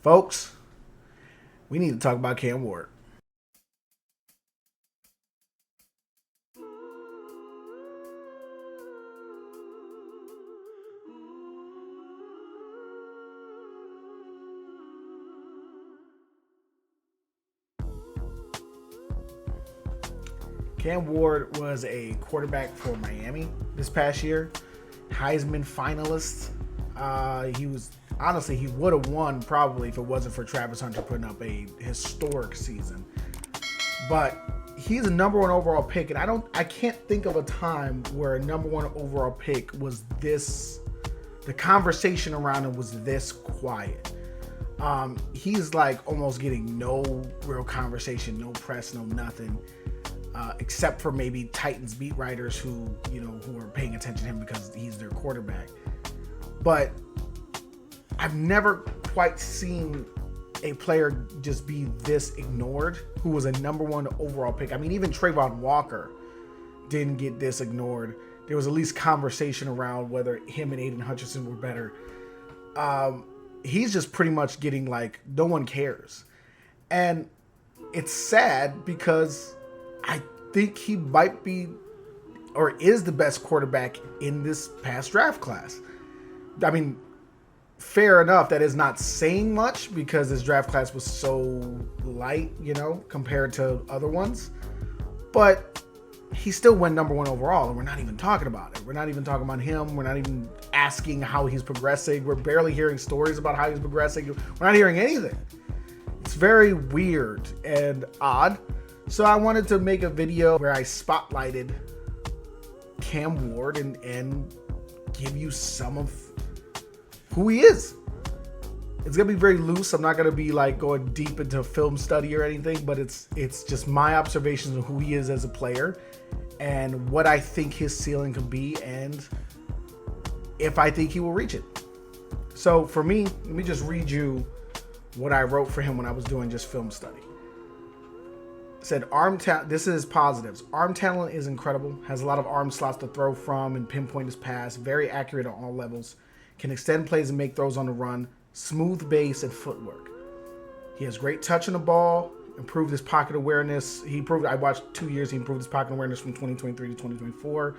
Folks, we need to talk about Cam Ward. Cam Ward was a quarterback for Miami this past year, Heisman finalist. He was honestly he would have won probably if it wasn't for Travis Hunter putting up a historic season. But he's a number one overall pick, and I can't think of a time where a number one overall pick was this. The conversation around him was this quiet. He's like almost getting no real conversation, no press, no nothing. Except for maybe Titans beat writers who are paying attention to him because he's their quarterback. But I've never quite seen a player just be this ignored who was a number one overall pick. I mean, even Trayvon Walker didn't get this ignored. There was at least conversation around whether him and Aiden Hutchinson were better. He's just pretty much getting like, no one cares. And it's sad because I think he might be or is the best quarterback in this past draft class. I mean, fair enough, that is not saying much because this draft class was so light, compared to other ones. But he still went number one overall, and we're not even talking about it. We're not even talking about him. We're not even asking how he's progressing. We're barely hearing stories about how he's progressing. We're not hearing anything. It's very weird and odd. So I wanted to make a video where I spotlighted Cam Ward and give you some of who he is. It's gonna be very loose. I'm not gonna be like going deep into film study or anything, but it's just my observations of who he is as a player and what I think his ceiling could be and if I think he will reach it. So for me, let me just read you what I wrote for him when I was doing just film study. Said this is positives. Arm talent is incredible. Has a lot of arm slots to throw from and pinpoint his pass. Very accurate on all levels. Can extend plays and make throws on the run. Smooth base and footwork. He has great touch on the ball. Improved his pocket awareness. I watched 2 years. He improved his pocket awareness from 2023 to 2024.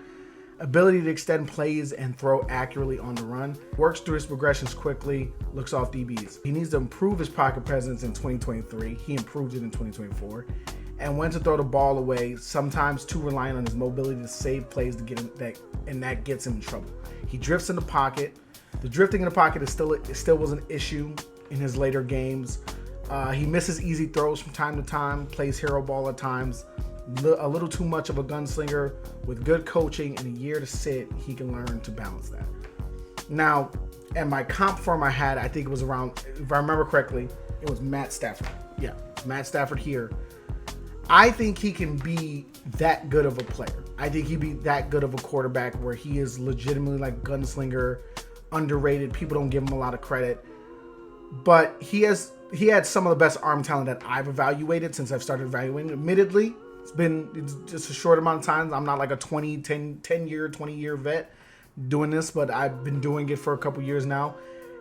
Ability to extend plays and throw accurately on the run. Works through his progressions quickly. Looks off DBs. He needs to improve his pocket presence in 2023. He improved it in 2024. And when to throw the ball away, sometimes too reliant on his mobility to save plays to get him that gets him in trouble. He drifts in the pocket. The drifting in the pocket still was an issue in his later games. He misses easy throws from time to time, plays hero ball at times. A little too much of a gunslinger. With good coaching and a year to sit, he can learn to balance that. Now, and my comp form I had, I think it was around, if I remember correctly, it was Matt Stafford. Yeah, Matt Stafford here. I think he can be that good of a player. I think he'd be that good of a quarterback where he is legitimately like gunslinger, underrated. People don't give him a lot of credit. But he had some of the best arm talent that I've evaluated since I've started evaluating. Admittedly, it's just a short amount of time. I'm not like a 20-year vet doing this, but I've been doing it for a couple years now.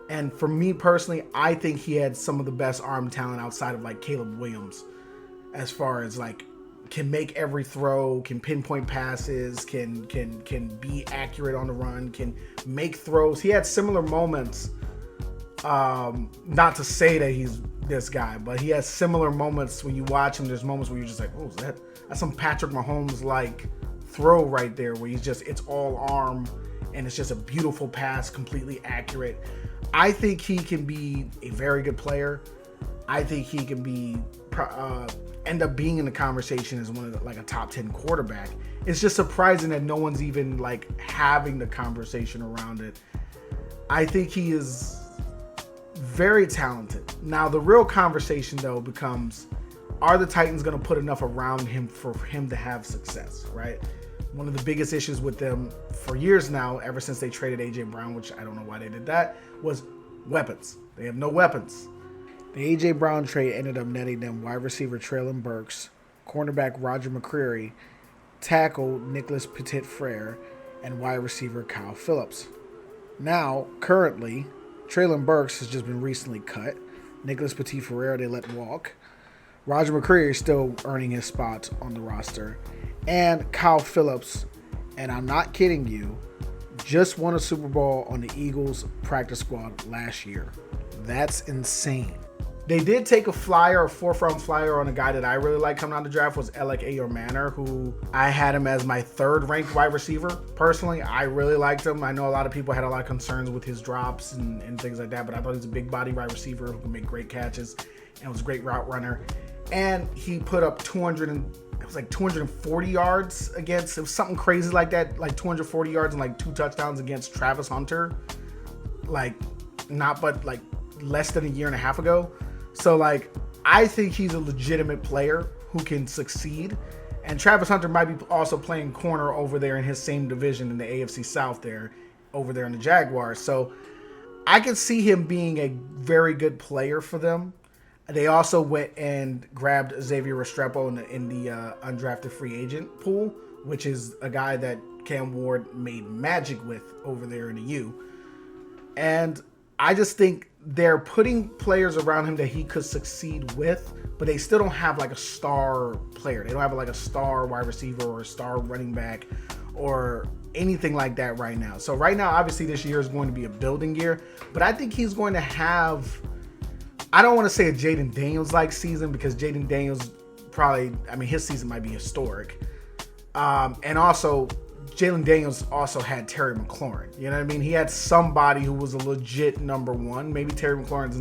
And for me personally, I think he had some of the best arm talent outside of like Caleb Williams. As far as like can make every throw, can pinpoint passes, can be accurate on the run, can make throws. He had similar moments. Not to say that he's this guy, but he has similar moments when you watch him. There's moments where you're just like, oh, that's some Patrick Mahomes like throw right there, where it's all arm and it's just a beautiful pass, completely accurate. I think he can be a very good player. I think he can be end up being in the conversation as one of a top 10 quarterback. It's just surprising that no one's even like having the conversation around it. I think he is very talented. Now the real conversation though becomes, are the Titans going to put enough around him for him to have success, right? One of the biggest issues with them for years now, ever since they traded AJ Brown, which I don't know why they did that, was weapons. They have no weapons. The A.J. Brown trade ended up netting them wide receiver Treylon Burks, cornerback Roger McCreary, tackle Nicholas Petit-Frere, and wide receiver Kyle Phillips. Now, currently, Treylon Burks has just been recently cut. Nicholas Petit-Ferrer they let walk. Roger McCreary is still earning his spot on the roster. And Kyle Phillips, and I'm not kidding you, just won a Super Bowl on the Eagles practice squad last year. That's insane. They did take a flyer, a 4th round flyer on a guy that I really like coming out of the draft was Alec Manor, who I had him as my 3rd ranked wide receiver. Personally, I really liked him. I know a lot of people had a lot of concerns with his drops and things like that, but I thought he was a big body wide receiver who can make great catches and was a great route runner. And he put up 240 yards against, it was something crazy like that, like 240 yards and like 2 touchdowns against Travis Hunter, like less than a year and a half ago. So like, I think he's a legitimate player who can succeed. And Travis Hunter might be also playing corner over there in his same division in the AFC South there, over there in the Jaguars. So I can see him being a very good player for them. They also went and grabbed Xavier Restrepo in the undrafted free agent pool, which is a guy that Cam Ward made magic with over there in the U. And I just think they're putting players around him that he could succeed with, but they still don't have like a star player. They don't have like a star wide receiver or a star running back or anything like that right now. So right now, obviously this year is going to be a building year, but I think he's going to have, I don't want to say a Jaden Daniels-like season because Jaden Daniels probably, I mean, his season might be historic. And also, Jalen Daniels also had Terry McLaurin. You know what I mean? He had somebody who was a legit number 1. Maybe Terry McLaurin's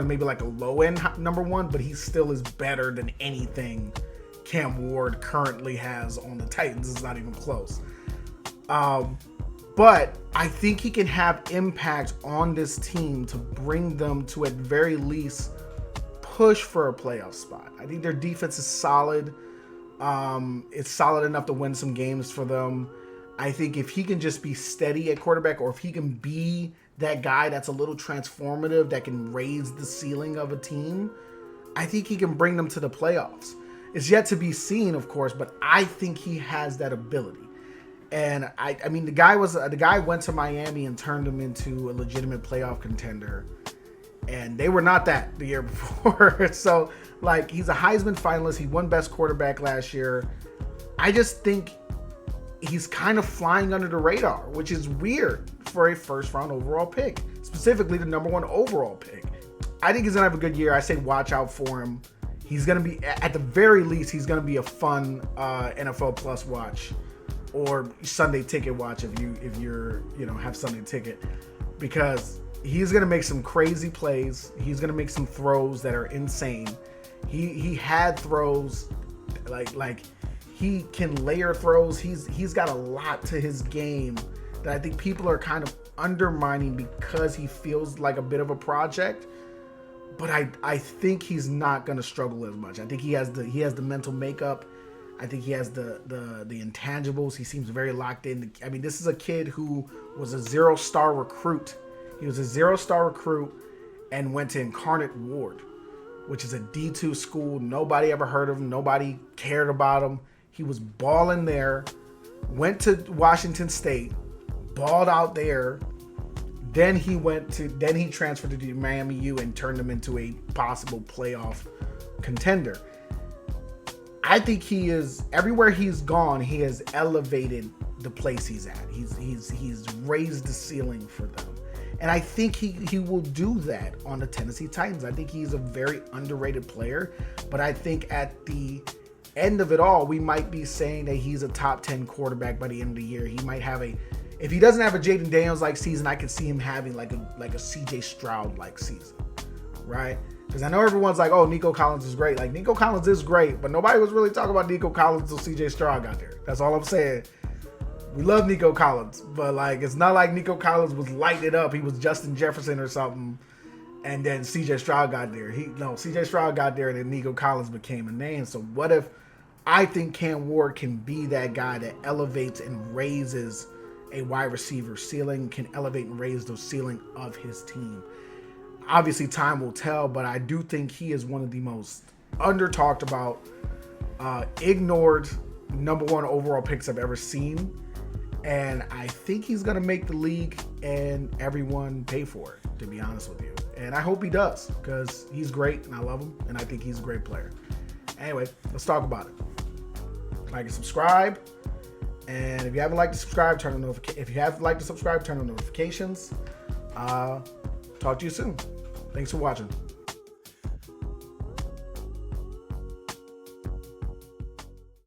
maybe like a low-end number 1, but he still is better than anything Cam Ward currently has on the Titans. It's not even close. But I think he can have impact on this team to bring them to, at very least, push for a playoff spot. I think their defense is solid. It's solid enough to win some games for them. I think if he can just be steady at quarterback, or if he can be that guy that's a little transformative, that can raise the ceiling of a team, I think he can bring them to the playoffs. It's yet to be seen, of course, but I think he has that ability. And I mean, the guy went to Miami and turned him into a legitimate playoff contender. And they were not that the year before. So, like, he's a Heisman finalist. He won Best Quarterback last year. I just think he's kind of flying under the radar, which is weird for a 1st round overall pick, specifically the number 1 overall pick. I think he's going to have a good year. I say watch out for him. He's going to be, at the very least, he's going to be a fun NFL Plus watch or Sunday Ticket watch if you're have Sunday Ticket, because he's going to make some crazy plays. He's going to make some throws that are insane. He had throws like he can layer throws. He's got a lot to his game that I think people are kind of undermining because he feels like a bit of a project. But I think he's not going to struggle as much. I think he has the mental makeup. I think he has the intangibles. He seems very locked in. I mean, this is a kid who was a 0-star recruit. He was a 0-star recruit and went to Incarnate Ward, which is a D2 school. Nobody ever heard of him. Nobody cared about him. He was balling there, went to Washington State, balled out there. Then he transferred to the Miami U and turned him into a possible playoff contender. I think he is, everywhere he's gone, he has elevated the place he's at. He's raised the ceiling for them. And I think he will do that on the Tennessee Titans. I think he's a very underrated player, but I think at the end of it all, we might be saying that he's a top 10 quarterback by the end of the year. He might have if he doesn't have a Jaden Daniels-like season, I can see him having like a CJ Stroud-like season, right? Because I know everyone's like, oh, Nico Collins is great. Like, Nico Collins is great, but nobody was really talking about Nico Collins until CJ Stroud got there. That's all I'm saying. We love Nico Collins, but like, it's not like Nico Collins was lighting it up. He was Justin Jefferson or something, and then CJ Stroud got there. CJ Stroud got there, and then Nico Collins became a name. So what if I think Cam Ward can be that guy that elevates and raises a wide receiver ceiling, can elevate and raise the ceiling of his team. Obviously, time will tell, but I do think he is one of the most under-talked about, ignored number 1 overall picks I've ever seen. And I think he's going to make the league and everyone pay for it. to be honest with you. And I hope he does, because he's great and I love him and I think he's a great player. Anyway, let's talk about it. Like and subscribe. And if you haven't liked to subscribe, turn on notifications. Talk to you soon. Thanks for watching.